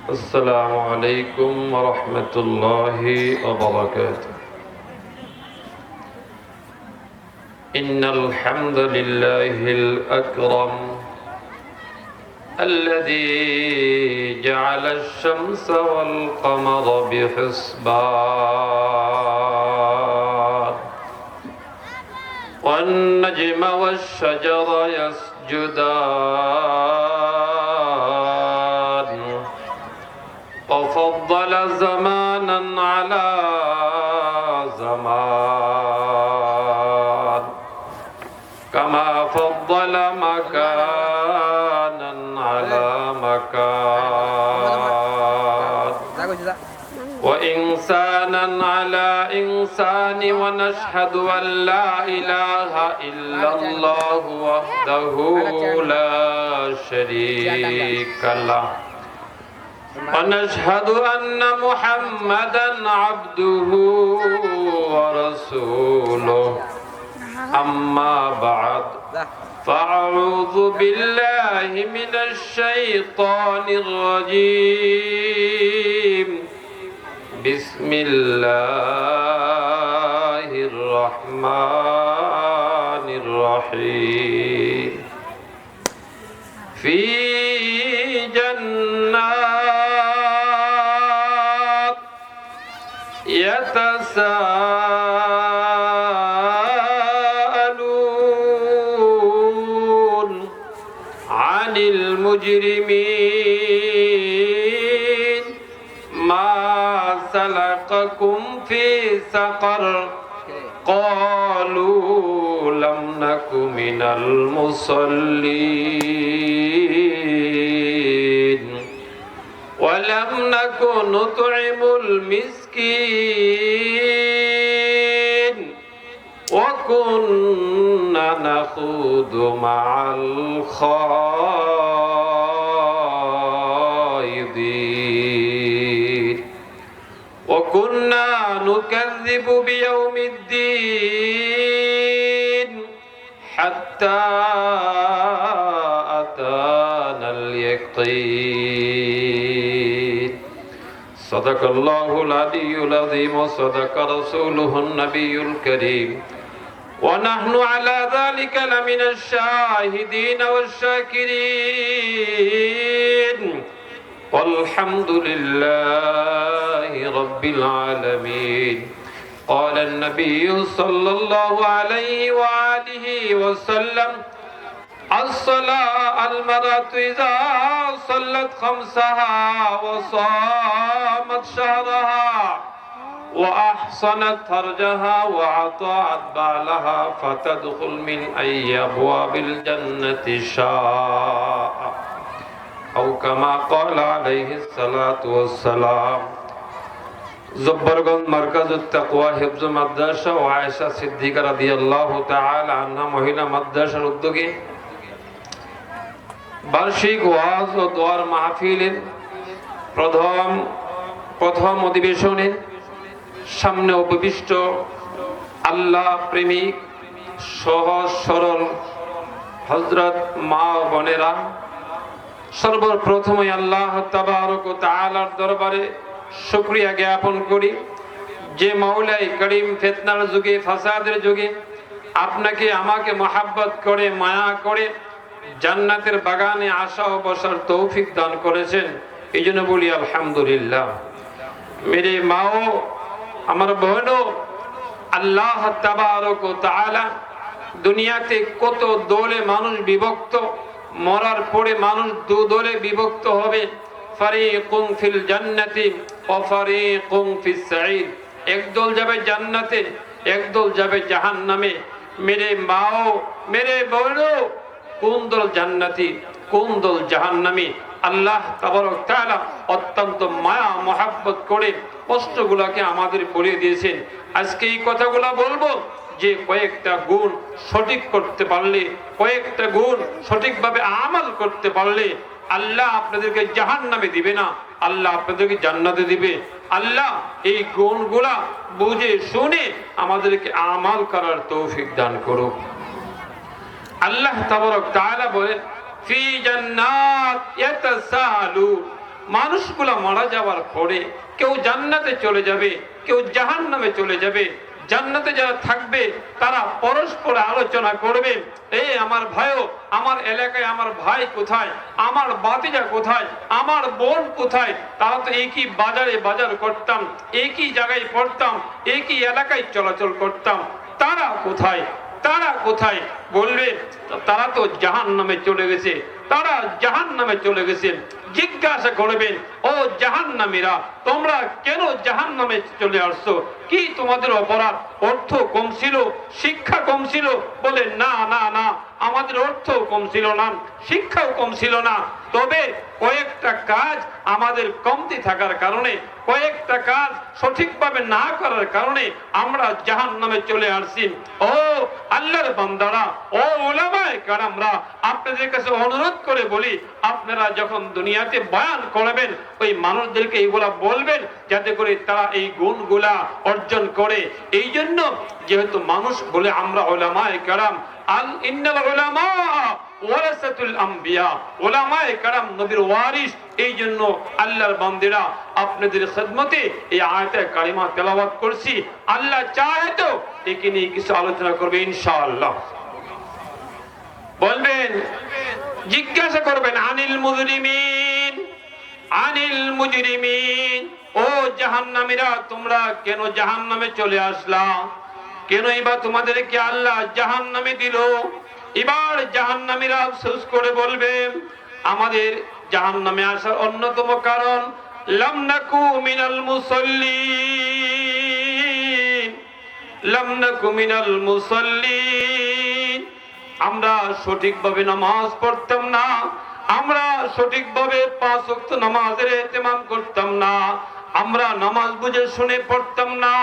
السلام عليكم ورحمة الله وبركاته. إن الحمد لله الأكرم الذي جعل الشمس والقمر بحسبان والنجم والشجر يسجدان وفضل زمانا على زمان كما فضل مكانا على مكان وإنسانا على إنسان ونشهد أن لا إله إلا الله وحده لا شريك له ونشهد أن محمدا عبده ورسوله أما بعد فأعوذ بالله من الشيطان الرجيم بسم الله الرحمن الرحيم في جنات يتساءلون عن المجرمين ما سلككم في سقر قالوا لم نك من المصلين ولم نك نطعم المسكين وكنا نخوض مع الخائضين وكنا نكذب بيوم الدين حتى أتانا اليقين صدق الله العلي العظيم وصدق رسوله النبي الكريم ونحن على ذلك لمن الشاهدين والشاكرين والحمد لله رب العالمين. قال النبي صلى الله عليه وآله وسلم الصلاة المرأة إذا صلت خمسها وصامت شهرها وأحصنت فرجها وأطاعت بعلها فتدخل من أي أبواب الجنة شاء أو كما قال عليه الصلاة والسلام. জব্বরগঞ্জ মারকাজুত তাকওয়া হিফজ মাদ্রাসা ও আয়েশা সিদ্দিকা রাদিয়াল্লাহু তাআলা আনহা মহিলা মাদ্রাসার উদ্যোগে বার্ষিক ওয়াজ ও দোয়ার মাহফিলের প্রথম অধিবেশনে সামনে উপবিষ্ট আল্লাহ প্রেমিক সহজ সরল হযরত মা ও বোনেরা, সর্বপ্রথমে আল্লাহ তাবারক ও তাআলার দরবারে শুকরিয়া জ্ঞাপন করি যে মাওলাই করিম ফিতনার যুগে ফাসাদের যুগে আপনাকে আমাকে মহব্বত করে মায়া করে জান্নাতের বাগানে আসা ও বসার তৌফিক দান করেছেন। এই জন্য বলি আলহামদুলিল্লাহ। মেরে মাও, আমার বোনও, আল্লাহ তাবারক ও তাআলা দুনিয়াতে কত দলে মানুষ বিভক্ত, মরার পরে মানুষ দু দলে বিভক্ত হবে। ফারিকুন ফিল জান্নাতি ওয়া ফারিকুন ফিস সাঈদ, একদল যাবে জান্নাতে, একদল যাবে জাহান্নামে। মেরে মাও, মেরে বোনও, কোন দল জান্নাতি কোন দল জাহান্নামী আল্লাহ তাবারক তাআলা অত্যন্ত মায়া মহব্বত করে কষ্টগুলোকে আমাদের বলে দিয়েছেন। আজকে এই কথাগুলো বলবো যে কয়েকটা গুণ সঠিক করতে পারলে, কয়েকটা গুণ সঠিকভাবে আমল করতে পারলে আল্লাহ আপনাদেরকে জাহান্নামে দিবে না, আল্লাহ আপনাদেরকে জান্নাতে দিবে। আল্লাহ এই গুণগুলা বুঝে শুনে আমাদেরকে আমল করার তৌফিক দান করুক। আল্লাহ তাবারক তাআলা বলেন ফি জান্নাত ইয়াতাসালুন, মানুষগুলা মারা যাওয়ার পরে কেউ জান্নাতে চলে যাবে, কেউ জাহান্নামে চলে যাবে। জান্নাতে যারা থাকবে তারা পরস্পর আলোচনা করবে, এই আমার ভাইও, আমার এলাকায় আমার ভাই কোথায়, আমার বাতিজা কোথায়, আমার বোন কোথায়, তারা তো একই বাজারে বাজার করতাম, একই জায়গায় পড়তাম, একই এলাকায় চলাচল করতাম, তারা কোথায়, তারা কোথায়? বলবে তারা তো জাহান্নামে চলে গেছে, তারা জাহান্নামে চলে গেছে। জিজ্ঞাসা করবেন, ও জাহান্নামীরা, তোমরা কেন জাহান্নামে চলে আসছো? কি তোমাদের অপরাধ? অর্থ কম ছিল, শিক্ষা কম ছিল? বলে না না না, আমাদের অর্থ কম ছিল না, শিক্ষাও কম ছিল না, তবে কয়েকটা কাজ আমাদের কমতি থাকার কারণে, কয়েকটা কাজ সঠিকভাবে না করার কারণে আমরা জাহান্নামে চলে আসছি। ও আল্লাহর বান্দারা, ও উলামায়ে কেরামরা, আপনাদের কাছে অনুরোধ করে বলি, আপনারা যখন দুনিয়াতে বয়ান করবেন ওই মানুষদেরকে এইগুলা বলবেন যাতে করে তারা এই গুণগুলা অর্জন করে। এই জন্য যেহেতু মানুষ বলে আমরা উলামায়ে কেরাম, আল ইন্নাল উলামা ওয়ারাসাতুল আম্বিয়া, উলামায়ে কেরাম নবীর ওয়ারিস। এই জন্য আল্লাহর বান্দারা আপনাদের খিদমতে এই আয়াতে কারিমা তেলাওয়াত করছি। আল্লাহ চাহে তো একে নিয়ে কিছু আলোচনা করবে ইনশাআল্লাহ। বলবেন, জিজ্ঞাসা করবেন, আনিল মুজরিমিন, আনিল মুজরিমিন, ও জাহান্নামীরা, তোমরা কেন জাহান্নামে চলে আসলা? কেন এবার তোমাদেরকে আল্লাহ জাহান্নামে দিল? এবার জাহান্নামীরা আফসোস করে বলবে, আমাদের জাহান্নামে আসার অন্যতম কারণ লাম নাকু মিনাল মুসাল্লিন, লাম নাকু মিনাল মুসাল্লিন, আমরা সঠিকভাবে নামাজ পড়তাম না, আমরা সঠিকভাবে 5 ওয়াক্ত নামাজের ইহতিমাম করতাম না, আমরা নামাজ বুঝে শুনে পড়তাম না।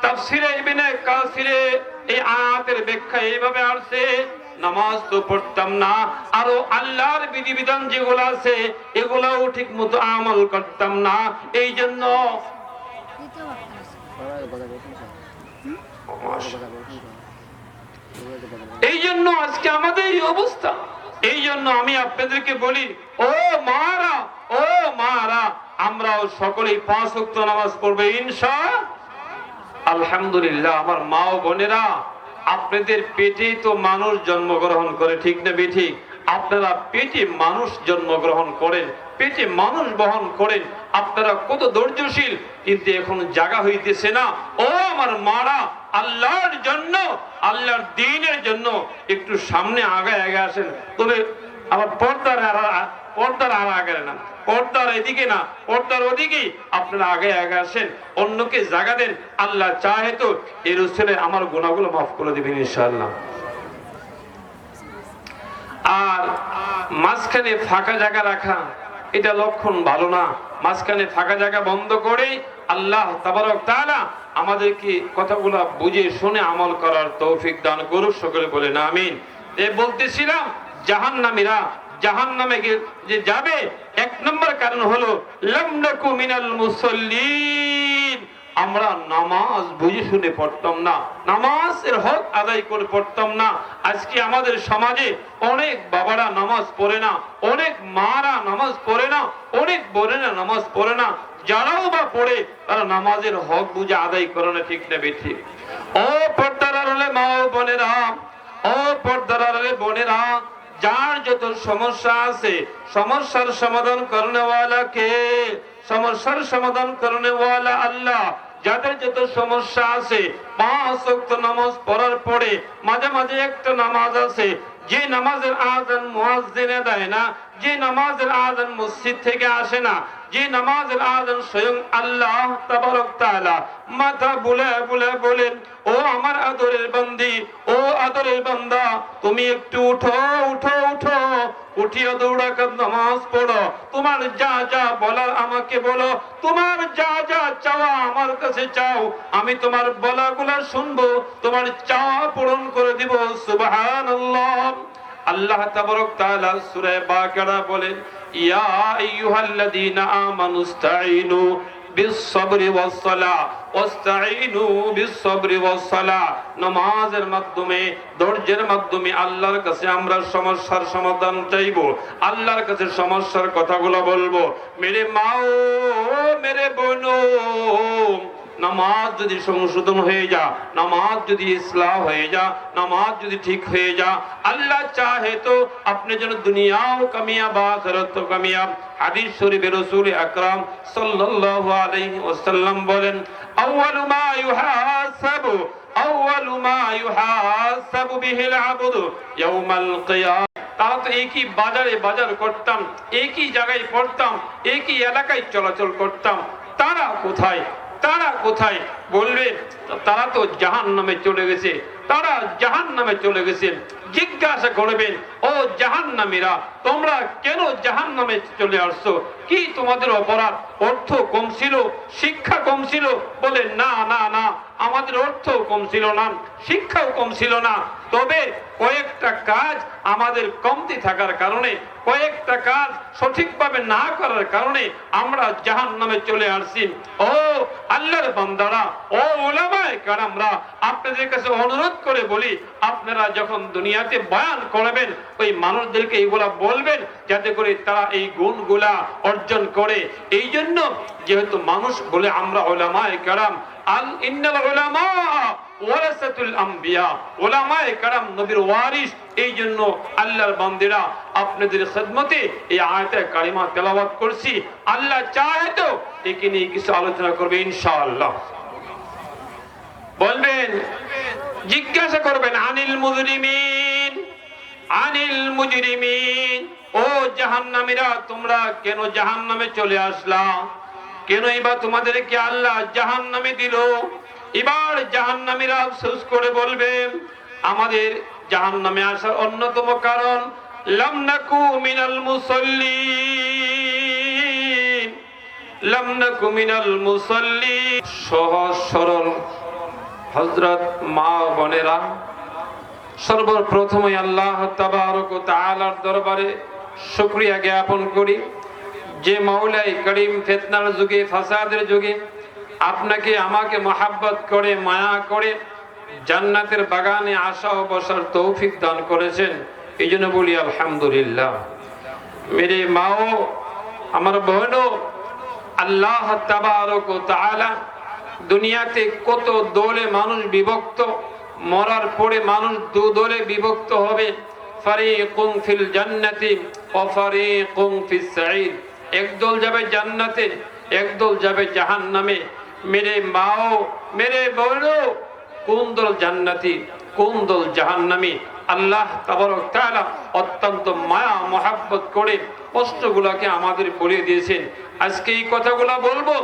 তাফসীরে ইবনে কাসিরে এই আয়াতের ব্যাখ্যা এইভাবে আসছে, নামাজ তো পড়তাম না, আরো আল্লাহর বিধিবিধান যেগুলো আছে এগুলাও ঠিক মতো আমল করতাম না। এই জন্য আজকে আমাদের এই অবস্থা। এই জন্য আমি আপনাদেরকে বলি, ও মারা, ও মারা, আমরাও সকলেই 5 ওয়াক্ত নামাজ পড়বে ইনশাআল্লাহ। আলহামদুলিল্লাহ। আমার মা ও বোনেরা, আপনাদের পেটে তো মানুষ জন্মগ্রহণ করে, ঠিক না বেঠিক? আপনারা পেটে মানুষ জন্মগ্রহণ করেন, পেটে মানুষ বহন করেন, আপনারা কত ধৈর্যশীল, কিন্তু এখন জায়গা হইতেছে না। ও আমার মারা, আল্লাহর জন্য, আল্লাহর দ্বীনের জন্য একটু সামনে আগে আগে আসেন। তবে আমার পর্দার আগে না, পর্দার এদিকে না, পর্দার ওদিকে আপনারা আগে আগে আসেন, অন্যকে জায়গা দেন। আল্লাহ চাহে তো এর উসিলে আমার গুনাহগুলো মাফ করে দিবেন ইনশাআল্লাহ। আর মাঝখানে ফাঁকা জায়গা রাখা এটা লক্ষণ ভালো না। মাঝখানে ফাঁকা জায়গা বন্ধ করে আল্লাহ তাবারক তাআলা আমাদেরকে কথাগুলো বুঝে শুনে আমল করার তৌফিক দান করুক, সকলে বলেন আমিন। বলতেছিলাম, জাহান্নামীরা জাহান্নামে যে যাবে, 1 নম্বর কারণ হলো লাম নাকু মিনাল মুসাল্লিন, আমরা নামাজ বুঝে শুনে পড়তাম না, নামাজের হক আদায় করে পড়তাম না। আজকে আমাদের সমাজে অনেক বাবারা নামাজ পড়ে না, অনেক মারা নামাজ পড়ে না, অনেক বোনেরা নামাজ পড়ে না। যারাও বা পড়ে তারা নামাজের হক বুঝে আদায় করে না, ঠিক না বেঠিক? ও পর্দার আড়ালে মা ও বোনেরা, ও পর্দার আড়ালে বোনেরা, যার যত সমস্যা আছে সমস্যার সমাধান করনেওয়ালা কে? সমস্যার সমাধান করনেওয়ালা আল্লাহ। যাদের যত সমস্যা আছে 5 ওয়াক্ত নামাজ পড়ার পরে মাঝে মাঝে একটা নামাজ আছে যে নামাজের আযান মুয়াজ্জিনে দেয় না, যে নামাজের আযান মসজিদ থেকে আসে না, যে নামাজের আযান স্বয়ং আল্লাহ তাবারক তাআলা মাথা বুলে বুলে বলেন, ও আমার আদরের বান্দি, ও আদরের বান্দা, তুমি একটু উঠো উঠো উঠো, উঠিয়া দৌড়াকাত নামাজ পড়ো, তোমার যা যা বলার আমাকে বলো, তোমার যা যা চাওয়া আমার কাছে চাও, আমি তোমার বলাগুলো শুনবো, তোমার চাওয়া পূরণ করে দিব। সুবহানাল্লাহ। আল্লাহ তাবারক তাআলা সূরা বাকারা বলেন, ইয়া আইয়ুহাল্লাযীনা আমানুস্তাঈনু বিস-সাবরি ওয়াস-সালাহ ওয়াস্তাঈনু বিস-সাবরি ওয়াস-সালাহ। নামাজের মাধ্যমে, ধৈর্যের মাধ্যমে আল্লাহর কাছে আমরা সমস্যার সমাধান চাইবো, আল্লাহর কাছে সমস্যার কথাগুলো বলবো। মেরে মাও, মেরে বোনো, নামাজ যদি সংশোধন হয়ে যা, নামাজ যদি ইসলাহ হয়ে যা, নামাজ যদি ঠিক হয়ে যা, আল্লাহ চাহে তো আপনি যেন দুনিয়াও কামিয়াব আখিরাতও কামিয়াব। হাদিস শরীফে রাসূল আকরাম সাল্লাল্লাহু আলাইহি ওয়াসাল্লাম বলেন, আউয়ালু মা ইউহাসাবু বিহিল আবদু ইয়াউমাল কিয়ামah। তারা তো একই বাজারে বাজার করতাম, একই জায়গায় পড়তাম, একই এলাকায় চলাচল করতাম, তারা কোথায়? তারা কোথায়? বলবে তারা তো জাহান্নামে চলে গেছে, তারা জাহান্নামে চলে গেছে। জিজ্ঞাসা করবেন, ও জাহান্নামীরা, তোমরা কেন জাহান্নামে চলে আসছো? কি তোমাদের অপরাধ? অর্থ কম ছিল, শিক্ষা কম ছিল? বলে না না না, আমাদের অর্থ কম ছিল না, শিক্ষাও কম ছিল না, তবে কয়েকটা কাজ আমাদের কমতি থাকার কারণে, কয়েকটা কাজ সঠিকভাবে না করার কারণে আমরা জাহান্নামে চলে আসছি। ও আল্লাহর বান্দারা, ও উলামায়ে কেরামরা, আপনাদের কাছে অনুরোধ করে বলি, আপনারা যখন দুনিয়াতে বয়ান করবেন, ওই মানুষদেরকে এইগুলা বলবেন যাতে করে তারা এই গুণগুলা অর্জন করে। এই জন্য যেহেতু মানুষ বলে আমরা উলামায়ে কেরাম, আল ইন্নাল উলামা ওয়ারাসাতুল আম্বিয়া, উলামায়ে কেরাম নবীর ওয়ারিস। এই জন্য আল্লাহর বান্দারা আপনাদের খিদমতে এই আয়াতে কারিমা তেলাওয়াত করছি। আল্লাহ চাহে তো একে নিয়ে কিছু আলোচনা করবে ইনশাআল্লাহ। বলবেন, জিজ্ঞাসা করবেন, আনিল মুজরিমিন, আনিল মুজরিমিন, ও জাহান্নামীরা, তোমরা কেন জাহান্নামে চলে আসলা? কেন এবার তোমাদেরকে আল্লাহ জাহান্নামে দিল? এবার জাহান্নামীরা আফসোস করে বলবে, আমাদের জাহান্নামে আসার অন্যতম কারণ লাম নাকু মিনাল মুসাল্লিন, লাম নাকু মিনাল মুসাল্লিন। সহজ সরল হযরত মা বোনেরা, সর্বপ্রথমে আল্লাহ তাবারক ওয়া তাআলার দরবারে শুকরিয়া জ্ঞাপন করি, যে মাওলাই করিম ফিতনার যুগে, ফাসাদের যুগে আপনাকে আমাকে মহব্বত করে, মায়া করে জান্নাতের বাগানে আসা ও বসার তৌফিক দান করেছেন। এই জন্য বলি আলহামদুলিল্লাহ। মেরে মাও, আমার বোনও, আল্লাহ তাবারক ওয়া তাআলা দুনিয়াতে কত দলে মানুষ বিভক্ত, মরার পরে মানুষ দু দলে বিভক্ত হবে, ফারিকুন ফিল জান্নাতি ওয়া ফারিকুন ফিস সাঈদ। একদল যাবে জান্নাতে, একদল যাবে জাহান্নামে। মেরে মাও, মেরে বোনও, কোন দল জান্নাতি, কোন দল জাহান্নামী? আল্লাহ তাবারক তাআলা অত্যন্ত মায়া মহব্বত করে কষ্টগুলোকে আমাদের বলে দিয়েছেন। আজকে এই কথাগুলো বলবো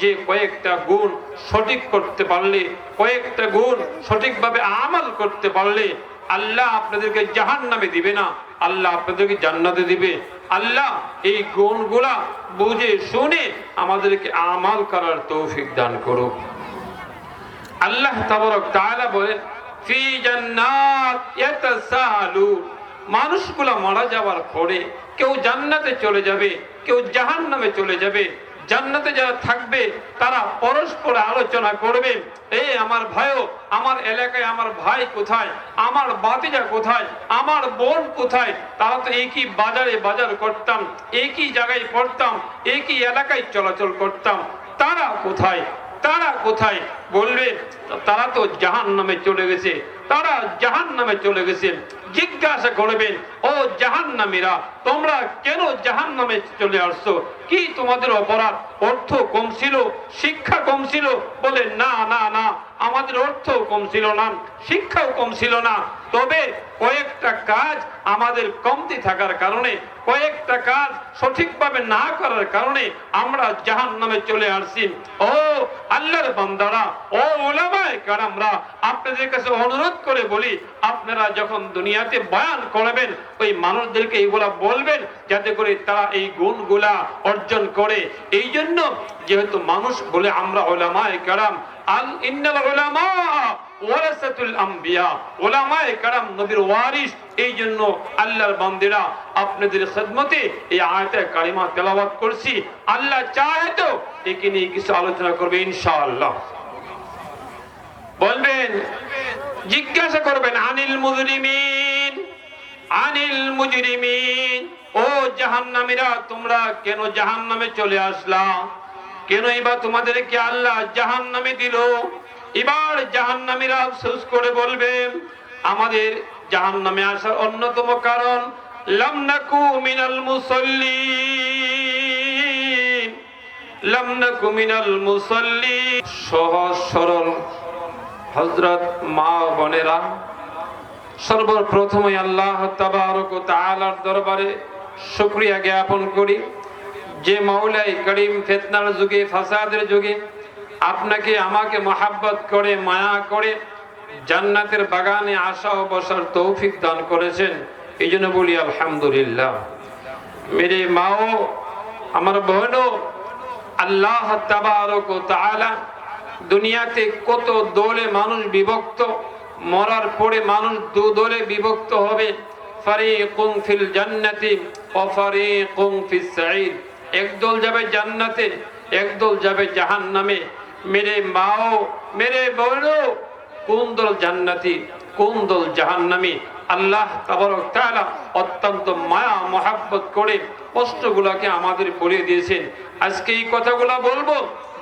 যে কয়েকটা গুণ সঠিক করতে পারলে, কয়েকটা গুণ সঠিকভাবে আমল করতে পারলে আল্লাহ আপনাদেরকে জাহান্নামে দিবে না, আল্লাহ আপনাদেরকে জান্নাতে দিবে। আল্লাহ এই গুণগুলা বুঝে শুনে আমাদেরকে আমল করার তৌফিক দান করুক। আল্লাহ তাবারক তাআলা বলেন, ফি জান্নাত ইয়াতাসালুন, মানুষগুলা মারা যাওয়ার পরে কেউ জান্নাতে চলে যাবে, কেউ জাহান্নামে চলে যাবে। জান্নাতে যারা থাকবে তারা পরস্পর আলোচনা করবে, এই আমার ভাইও, আমার এলাকায় আমার ভাই কোথায়, আমার বাতিজা কোথায়, আমার বোন কোথায়? তারা তো একই বাজারে বাজার করতাম, একই জায়গায় পড়তাম, একই এলাকায় চলাচল করতাম, তারা কোথায়? তারা কোথায়? বলবে তারা তো জাহান্নামে চলে গেছে, তারা জাহান্নামে চলে গেছে। জিজ্ঞাসা করবেন, ও জাহান্নামীরা, তোমরা কেন জাহান্নামে চলে আসছো? কি তোমাদের অপরাধ? অর্থ কম ছিল, শিক্ষা কম ছিল? বলে না না না, আমাদের অর্থ কম ছিল না, শিক্ষাও কম ছিল না, তবে কয়েকটা কাজ আমাদের কমতি থাকার কারণে, কয়েকটা কাজ সঠিকভাবে না করার কারণে আমরা জাহান্নামে চলে আসছি। ও আল্লাহর বান্দারা, ও উলামায়ে কেরামরা, আপনাদের কাছে অনুরোধ করে বলি, আপনারা যখন দুনিয়াতে বয়ান করবেন, ওই মানুষদেরকে এইগুলা বলবেন যাতে করে তারা এই গুণগুলা অর্জন করে। এই জন্য যেহেতু মানুষ বলে আমরা উলামায়ে কেরাম, আল ইন্নাল উলামা ওয়ারাসাতুল আম্বিয়া, উলামায়ে কেরাম নবীর ওয়ারিস। এই জন্য আল্লাহর বান্দিরা আপনাদের খিদমতে এই আয়াতে কারিমা তেলাওয়াত করছি। আল্লাহ চাহে তো একে নিয়ে কিছু আলোচনা করবে ইনশাআল্লাহ। বলবেন, জিজ্ঞাসা করবেন, আনিল মুজরিমিন, আনিল মুজরিমিন, ও জাহান্নামীরা তোমরা কেন জাহান্নামে চলে আসলা? কেন এবার তোমাদেরকে আল্লাহ জাহান্নামে দিল? এবার জাহান্নামীরা আফসোস করে বলবে, আমাদের জাহান্নামে আসার অন্যতম কারণ লাম নাকু মিনাল মুসাল্লিন, লাম নাকু মিনাল মুসাল্লিন। সহজ সরল হযরত মা বোনেরা, সর্বপ্রথমে আল্লাহ তাবারক ওয়া তাআলার দরবারে শুকরিয়া জ্ঞাপন করি, যে মাওলাই করিম ফিতনার যুগে ফাসাদের যুগে আপনাকে আমাকে মহব্বত করে মায়া করে জান্নাতের বাগানে আসা ও বসার তৌফিক দান করেছেন। এই জন্য বলি আলহামদুলিল্লাহ। মেরে মাও, আমার বোনও, আল্লাহ তাবারক ওয়া তাআলা দুনিয়াতে কত দলে মানুষ বিভক্ত, মরার পরে মানুষ দু দলে বিভক্ত হবে, ফারিকুন ফিল জান্নাতি ওয়া ফারিকুন ফিস সাঈদ। একদল যাবে জান্নাতে, একদল যাবে জাহান্নামে। মেরে মাও, মেরে বোনও, কোন দল জান্নাতি, কোন দল জাহান্নামী, আল্লাহ তাবারক তাআলা অত্যন্ত মায়া মহব্বত করে কষ্টগুলোকে আমাদের বলে দিয়েছেন। আজকে এই কথাগুলো বলবো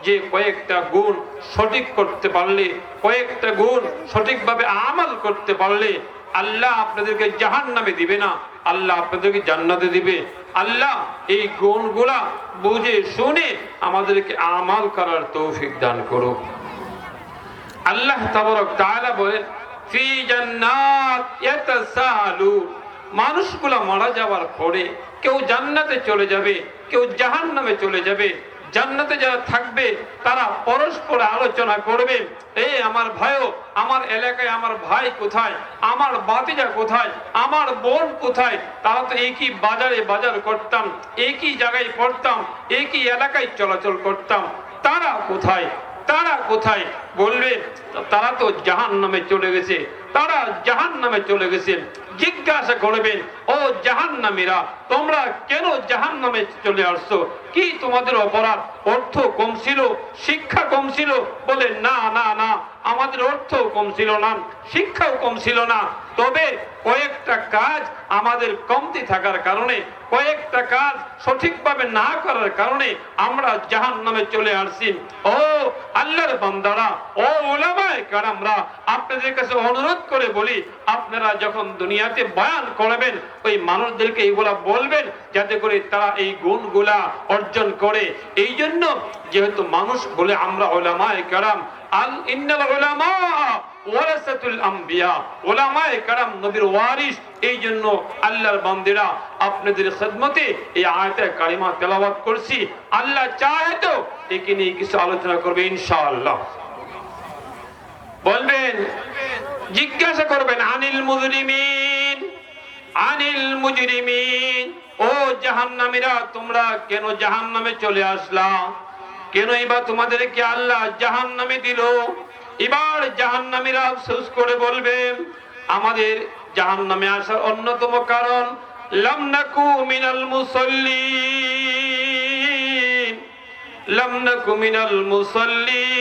যে কয়েকটা গুণ সঠিক করতে পারলে, কয়েকটা গুণ সঠিকভাবে আমল করতে পারলে আল্লাহ আপনাদেরকে জাহান্নামে দিবে না, আল্লাহ আপনাদেরকে জান্নাতে দিবে। আল্লাহ এই গুণগুলা বুঝে শুনে আমাদেরকে আমল করার তৌফিক দান করুক। আল্লাহ তাবারক তাআলা বলেন, ফি জান্নাত ইয়াতাসালুন, মানুষগুলা মারা যাওয়ার পরে কেউ জান্নাতে চলে যাবে, কেউ জাহান্নামে চলে যাবে। জান্নাতে যারা থাকবে তারা পরস্পর আলোচনা করবে, এই আমার ভাইও, আমার এলাকায় আমার ভাই কোথায়, আমার বাতিজা কোথায়, আমার বোন কোথায়, তারা তো একই বাজারে বাজার করতাম, একই জায়গায় পড়তাম, একই এলাকায় চলাচল করতাম, তারা কোথায়, তারা কোথায়? বলবে তারা তো জাহান্নামে চলে গেছে, তারা জাহান্নামে চলে গেছে। জিজ্ঞাসা করবেন, ও জাহান্নামীরা তোমরা কেন জাহান্নামে চলে আসছো? কি তোমাদের অপরাধ? অর্থ কম ছিল, শিক্ষা কম ছিল? বলে না না না, আমাদের অর্থ কম ছিল না, শিক্ষাও কম ছিল না, তবে কয়েকটা কাজ আমাদের কমতি থাকার কারণে, কয়েকটা কাজ সঠিকভাবে না করার কারণে আমরা জাহান্নামে চলে আসছি। ও আল্লাহর বান্দারা, ও উলামায়ে কেরামরা, আপনাদের কাছে অনুরোধ করে বলি, আপনারা যখন দুনিয়াতে বয়ান করবেন ওই মানুষদেরকে এইগুলা বলবেন যাতে করে তারা এই গুণগুলা অর্জন করে। এই জন্য যেহেতু মানুষ বলে আমরা উলামায়ে কেরাম, আল ইন্নাল উলামা ওয়ারাসাতুল আম্বিয়া, উলামায়ে কেরাম নবীর ওয়ারিস। এই জন্য আল্লাহর বান্দিরা আপনাদের খিদমতে এই আয়াতে কারিমা তেলাওয়াত করছি। আল্লাহ চাহে তো একে নিয়ে কিছু আলোচনা করবে ইনশাআল্লাহ। বলবেন, জিজ্ঞাসা করবেন, আনিল মুজরিমিন, আনিল মুজরিমিন, ও জাহান্নামীরা তোমরা কেন জাহান্নামে চলে আসলা? কেন এবার তোমাদেরকে আল্লাহ জাহান্নামে দিল? এবার জাহান্নামীরা আফসোস করে বলবে, আমাদের জাহান্নামে আসার অন্যতম কারণ লাম নাকু মিনাল মুসাল্লিন, লাম নাকু মিনাল মুসাল্লিন।